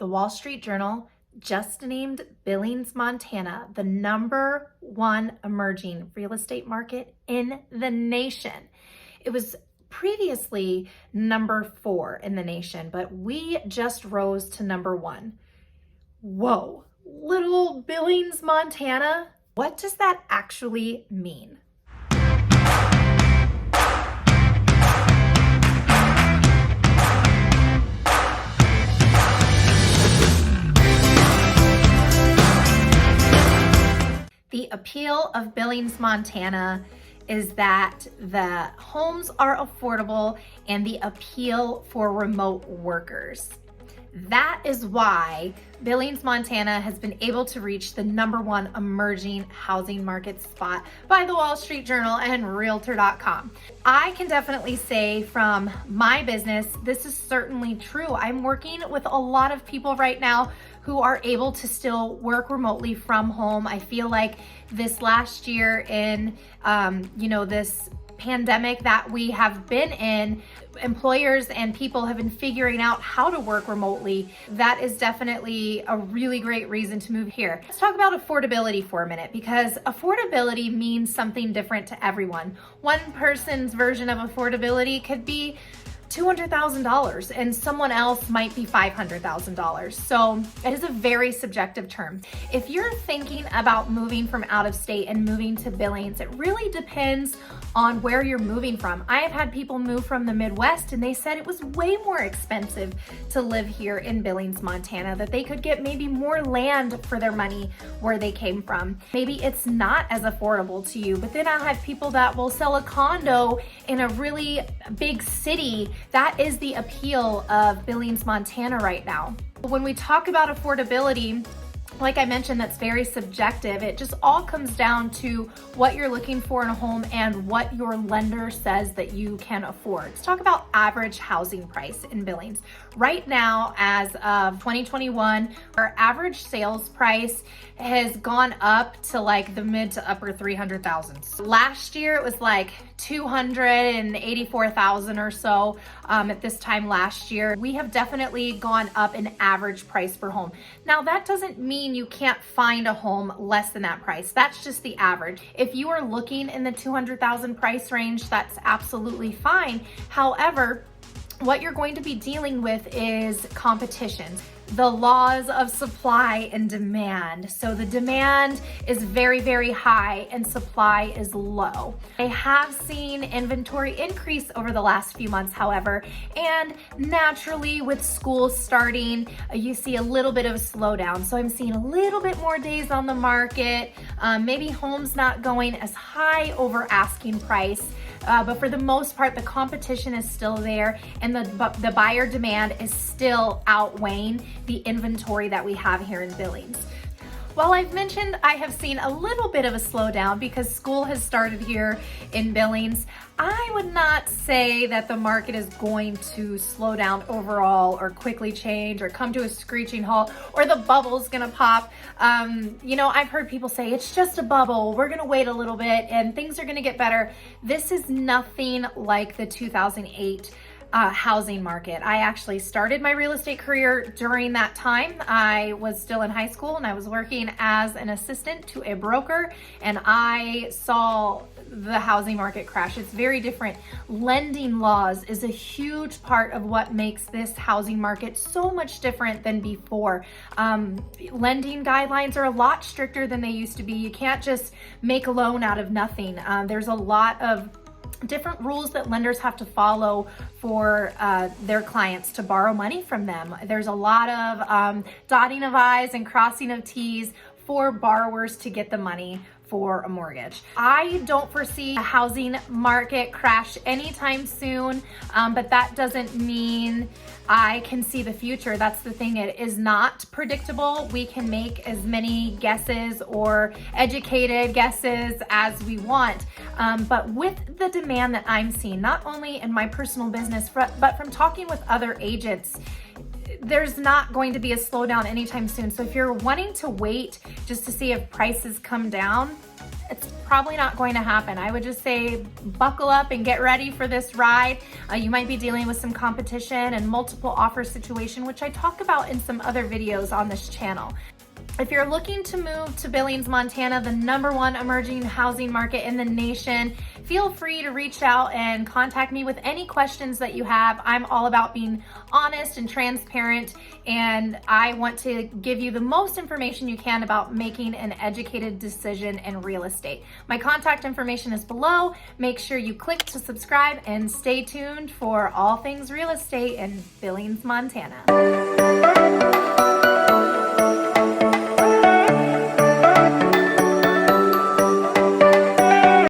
The Wall Street Journal just named Billings, Montana, the #1 emerging real estate market in the nation. It was previously #4 in the nation, but we just rose to #1. Whoa, little Billings, Montana? What does that actually mean? The appeal of Billings, Montana is that the homes are affordable and the appeal for remote workers. That is why Billings, Montana has been able to reach the #1 emerging housing market spot by the Wall Street Journal and Realtor.com. I can definitely say from my business, this is certainly true. I'm working with a lot of people right now who are able to still work remotely from home. I feel like this last year in, this pandemic that we have been in, employers and people have been figuring out how to work remotely. That is definitely a really great reason to move here. Let's talk about affordability for a minute, because affordability means something different to everyone. One person's version of affordability could be $200,000 and someone else might be $500,000. So it is a very subjective term. If you're thinking about moving from out of state and moving to Billings, it really depends on where you're moving from. I have had people move from the Midwest and they said it was way more expensive to live here in Billings, Montana, that they could get maybe more land for their money where they came from. Maybe it's not as affordable to you, but then I have people that will sell a condo in a really big city. That is the appeal of Billings, Montana right now. When we talk about affordability, like I mentioned, that's very subjective. It just all comes down to what you're looking for in a home and what your lender says that you can afford. Let's talk about average housing price in Billings. Right now, as of 2021, our average sales price has gone up to like the mid to upper 300,000s. Last year, it was like 284,000 or so at this time last year. We have definitely gone up in average price per home. Now, that doesn't mean you can't find a home less than that price. That's just the average. If you are looking in the 200,000 price range, that's absolutely fine. However, what you're going to be dealing with is competition, the laws of supply and demand. So the demand is very, very high and supply is low. I have seen inventory increase over the last few months, however, and naturally with school starting, you see a little bit of a slowdown. So I'm seeing a little bit more days on the market, maybe homes not going as high over asking price. But for the most part, the competition is still there and the buyer demand is still outweighing the inventory that we have here in Billings. While I've mentioned I have seen a little bit of a slowdown because school has started here in Billings, I would not say that the market is going to slow down overall or quickly change or come to a screeching halt or the bubble's gonna pop. I've heard people say it's just a bubble, we're gonna wait a little bit and things are gonna get better. This is nothing like the 2008 housing market. I actually started my real estate career during that time. I was still in high school and I was working as an assistant to a broker and I saw the housing market crash. It's very different. Lending laws is a huge part of what makes this housing market so much different than before. Lending guidelines are a lot stricter than they used to be. You can't just make a loan out of nothing. There's a lot of different rules that lenders have to follow for their clients to borrow money from them. There's a lot of dotting of I's and crossing of T's for borrowers to get the money for a mortgage. I don't foresee a housing market crash anytime soon, but that doesn't mean I can see the future. That's the thing, it is not predictable. We can make as many guesses or educated guesses as we want. But with the demand that I'm seeing, not only in my personal business, but from talking with other agents, there's not going to be a slowdown anytime soon. So if you're wanting to wait just to see if prices come down, it's probably not going to happen. I would just say buckle up and get ready for this ride. You might be dealing with some competition and multiple offer situation, which I talk about in some other videos on this channel. If you're looking to move to Billings, Montana, the #1 emerging housing market in the nation, feel free to reach out and contact me with any questions that you have. I'm all about being honest and transparent, and I want to give you the most information you can about making an educated decision in real estate. My contact information is below. Make sure you click to subscribe and stay tuned for all things real estate in Billings, Montana.